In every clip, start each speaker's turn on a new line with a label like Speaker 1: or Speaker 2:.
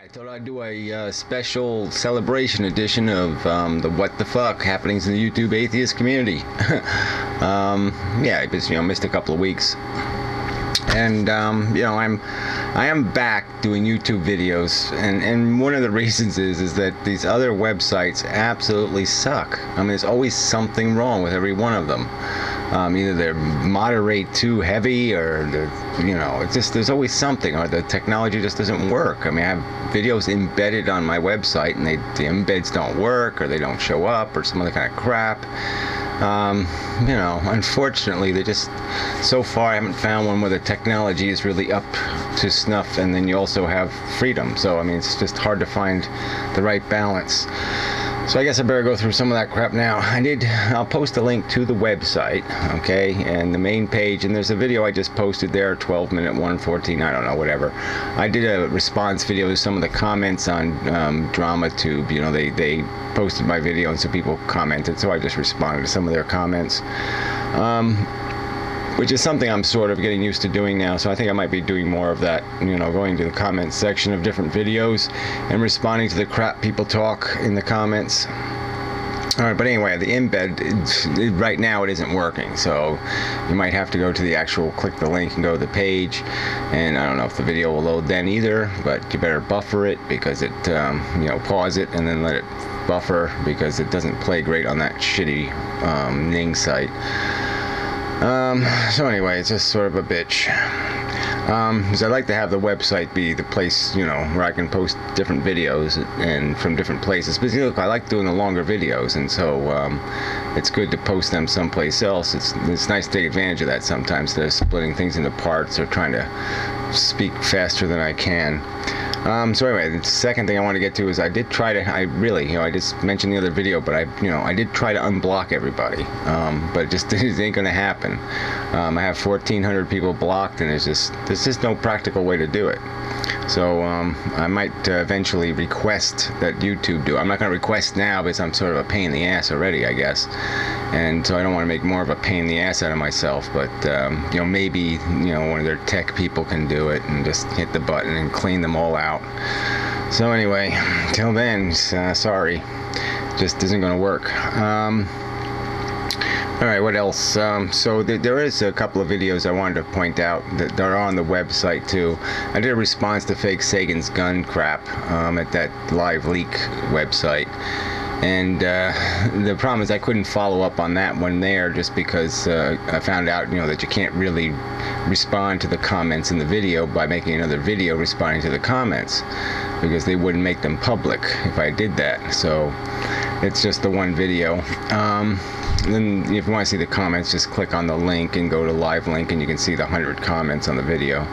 Speaker 1: I thought I'd do a special celebration edition of the What the Fuck happenings in the YouTube atheist community. Yeah, I just missed a couple of weeks, and I am back doing YouTube videos, and one of the reasons is that these other websites absolutely suck. I mean, there's always something wrong with every one of them. Either they're moderate too heavy, or it's just, there's always something, or the technology just doesn't work. I mean, I have videos embedded on my website, and the embeds don't work, or they don't show up, or some other kind of crap. Unfortunately, they just, so far I haven't found one where the technology is really up to snuff, and then you also have freedom. So I mean, it's just hard to find the right balance. So I guess I better go through some of that crap now. I'll post a link to the website, okay, and the main page, and there's a video I just posted there, 12-minute 114, I don't know, whatever. I did a response video to some of the comments on DramaTube. They posted my video, and some people commented, so I just responded to some of their comments. Which is something I'm sort of getting used to doing now, so I think I might be doing more of that, going to the comments section of different videos and responding to the crap people talk in the comments. Alright, but anyway, the embed, right now it isn't working, so you might have to go to the actual, click the link and go to the page, and I don't know if the video will load then either, but you better buffer it, because it, pause it and then let it buffer, because it doesn't play great on that shitty Ning site. So anyway, it's just sort of a bitch. Because I'd like to have the website be the place, where I can post different videos and from different places. But look, I like doing the longer videos, and so it's good to post them someplace else. It's nice to take advantage of that sometimes. They're splitting things into parts or trying to speak faster than I can. So anyway, the second thing I want to get to is I did try to, I just mentioned the other video, but I did try to unblock everybody, but it just ain't gonna happen. I have 1,400 people blocked, and there's just no practical way to do it. So I might eventually request that YouTube do it. I'm not going to request now because I'm sort of a pain in the ass already, I guess. And so I don't want to make more of a pain in the ass out of myself. But maybe one of their tech people can do it and just hit the button and clean them all out. So anyway, till then, sorry, just isn't going to work. Alright, what else? So there is a couple of videos I wanted to point out that are on the website too. I did a response to Fake Sagan's gun crap at that live leak website. And the problem is I couldn't follow up on that one there, just because I found out that you can't really respond to the comments in the video by making another video responding to the comments, because they wouldn't make them public if I did that. So it's just the one video. Then if you want to see the comments, just click on the link and go to live link, and you can see the 100 comments on the video.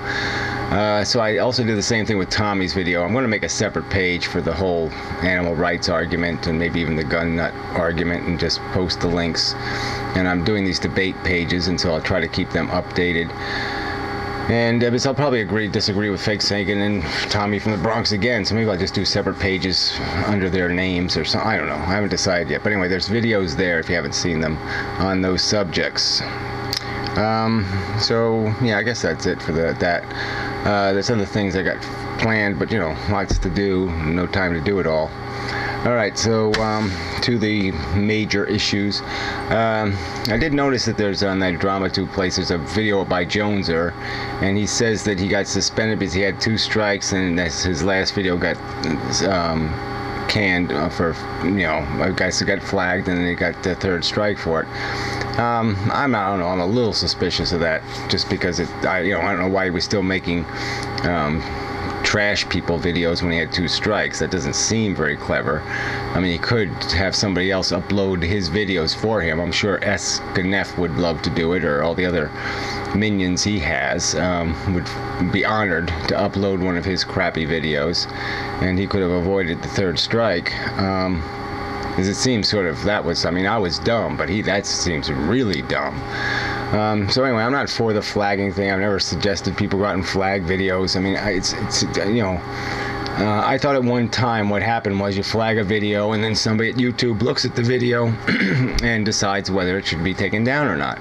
Speaker 1: So I also did the same thing with Tommy's video. I'm going to make a separate page for the whole animal rights argument, and maybe even the gun nut argument, and just post the links. And I'm doing these debate pages, and so I'll try to keep them updated. And because I'll probably disagree with Fake Sagan and Tommy from the Bronx again, so maybe I'll just do separate pages under their names or something. I don't know. I haven't decided yet. But anyway, there's videos there if you haven't seen them on those subjects. So yeah, I guess that's it for that. There's other things I got planned, but lots to do, no time to do it all. Alright, so to the major issues. I did notice that there's on that DramaTube place, there's a video by Joneser, and he says that he got suspended because he had 2 strikes, and his last video got canned for, I guess it got flagged, and then he got the 3rd strike for it. I don't know, I'm a little suspicious of that, just because I don't know why he was still making trash people videos when he had 2 strikes. That doesn't seem very clever. I mean, he could have somebody else upload his videos for him. I'm sure S. Ganef would love to do it, or all the other minions he has would be honored to upload one of his crappy videos, and he could have avoided the 3rd strike. Because it seems sort of, I was dumb, but that seems really dumb. So anyway, I'm not for the flagging thing. I've never suggested people go out and flag videos. I mean, I thought at one time what happened was you flag a video and then somebody at YouTube looks at the video and decides whether it should be taken down or not.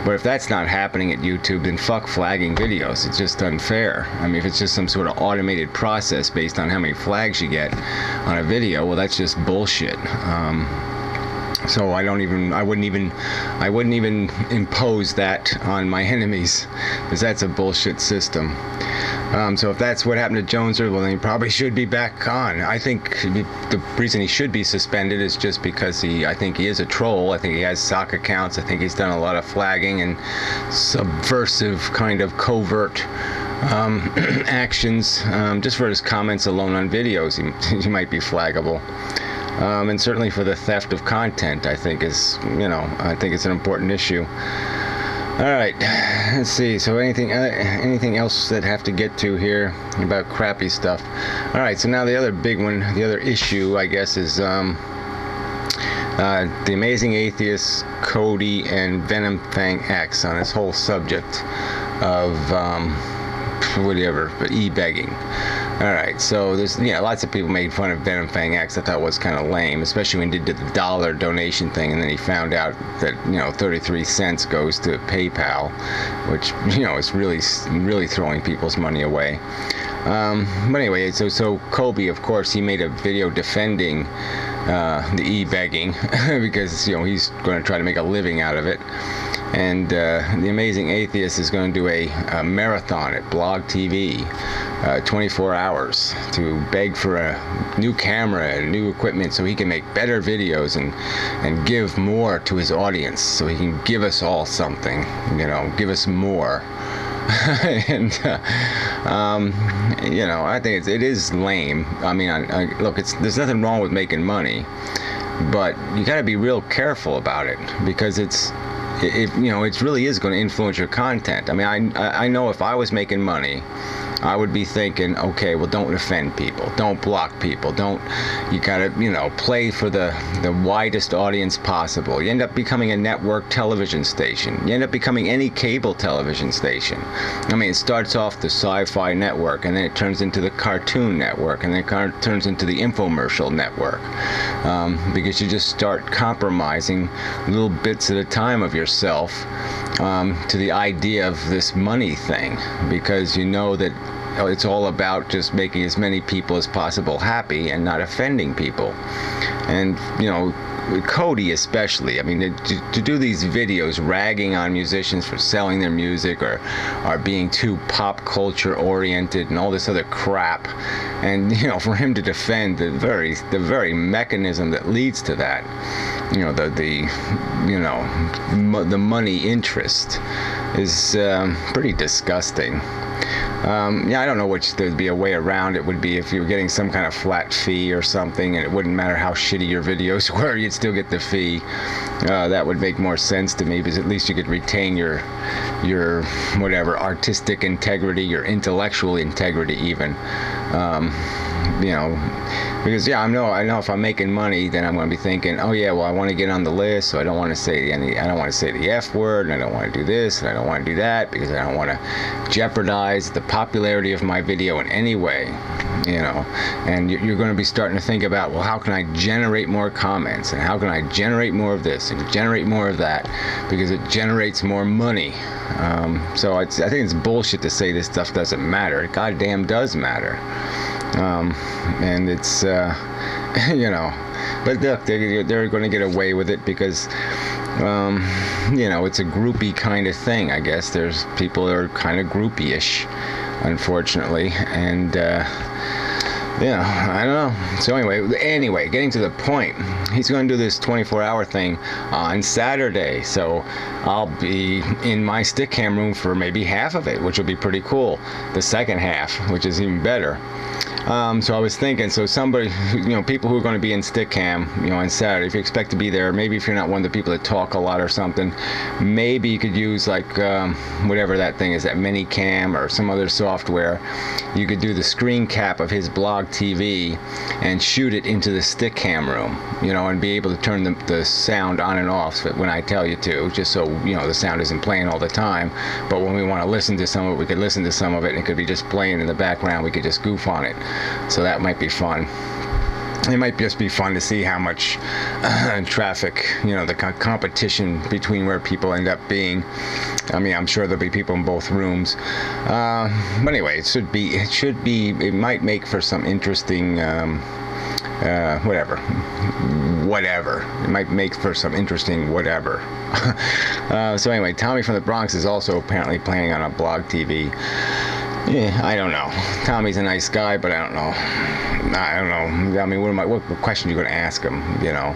Speaker 1: But if that's not happening at YouTube, then fuck flagging videos. It's just unfair. I mean, if it's just some sort of automated process based on how many flags you get on a video, well, that's just bullshit. So I wouldn't even impose that on my enemies, because that's a bullshit system. So if that's what happened to Joneser, well, then he probably should be back on. I think the reason he should be suspended is just because I think he is a troll. I think he has sock accounts. I think he's done a lot of flagging and subversive kind of covert actions. Just for his comments alone on videos, he might be flaggable. And certainly for the theft of content, I think it's an important issue. All right, let's see. So anything else that I have to get to here about crappy stuff? All right. So now the other big one, the other issue, I guess, is the amazing atheist Cody and Venom Fang X on this whole subject of e-begging. All right, so there's lots of people made fun of Venom Fang X. I thought was kind of lame, especially when he did the $1 donation thing, and then he found out that 33 cents goes to PayPal, which is really throwing people's money away. But anyway, so Kobe, of course, he made a video defending the e-begging because he's going to try to make a living out of it. And the amazing atheist is going to do a marathon at Blog TV, 24 hours, to beg for a new camera and new equipment so he can make better videos and give more to his audience, so he can give us all something, give us more. And I think it is lame. I mean, look, there's nothing wrong with making money, but you got to be real careful about it, because it really is going to influence your content. I mean, I know if I was making money, I would be thinking, okay, well, don't offend people, don't block people, you gotta, play for the widest audience possible. You end up becoming a network television station. You end up becoming any cable television station. I mean, it starts off the Sci-Fi Network, and then it turns into the Cartoon Network, and then it turns into the Infomercial Network, because you just start compromising little bits at a time of yourself to the idea of this money thing, because you know that it's all about just making as many people as possible happy and not offending people. And Cody especially, I mean, to do these videos ragging on musicians for selling their music or being too pop culture oriented and all this other crap, and for him to defend the very mechanism that leads to that, the money interest, is pretty disgusting. I don't know which there'd be a way around it would be if you were getting some kind of flat fee or something, and it wouldn't matter how shitty your videos were, you'd still get the fee. That would make more sense to me, because at least you could retain your whatever artistic integrity, your intellectual integrity even. Because I know if I'm making money, then I'm going to be thinking, oh yeah, well, I want to get on the list, so I don't want to say the F word, and I don't want to do this, and I don't want to do that, because I don't want to jeopardize the popularity of my video in any way. And you're going to be starting to think about, well, how can I generate more comments, and how can I generate more of this and generate more of that, because it generates more money. So I think it's bullshit to say this stuff doesn't matter. It goddamn does matter. And it's but look, they're going to get away with it because it's a groupie kind of thing. I guess there's people that are kind of groupie-ish, unfortunately, and I don't know. So anyway, getting to the point, he's going to do this 24-hour thing on Saturday, so I'll be in my Stickam room for maybe half of it, which will be pretty cool. The second half, which is even better. So I was thinking, so somebody, people who are going to be in Stickam, on Saturday, if you expect to be there, maybe if you're not one of the people that talk a lot or something, maybe you could use whatever that thing is, that Minicam or some other software. You could do the screen cap of his blog TV and shoot it into the stick cam room, you know, and be able to turn the sound on and off when I tell you to, just so, you know, the sound isn't playing all the time. But when we want to listen to some of it, we could listen to some of it, and it could be just playing in the background. We could just goof on it. So that might be fun. It might just be fun to see how much traffic, you know, the competition between where people end up being. I mean, I'm sure there'll be people in both rooms. But anyway, it might make for some interesting, whatever. It might make for some interesting whatever. So anyway, Tommy from the Bronx is also apparently playing on a blog TV. Yeah, I don't know. Tommy's a nice guy, but I don't know. I mean, what question are you going to ask him, you know?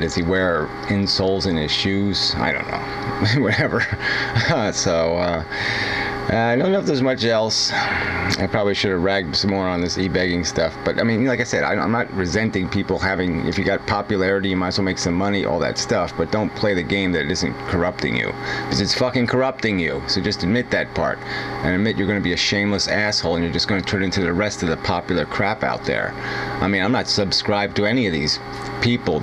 Speaker 1: Does he wear insoles in his shoes? I don't know. Whatever. I don't know if there's much else. I probably should have ragged some more on this e-begging stuff. But, I mean, like I said, I'm not resenting people having, if you got popularity, you might as well make some money, all that stuff. But don't play the game that isn't corrupting you. Because it's fucking corrupting you. So just admit that part. And admit you're going to be a shameless asshole and you're just going to turn into the rest of the popular crap out there. I mean, I'm not subscribed to any of these people.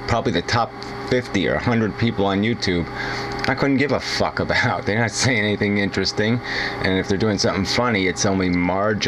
Speaker 1: Probably the top 50 or 100 people on YouTube, I couldn't give a fuck about. They're not saying anything interesting, and if they're doing something funny, it's only marginal.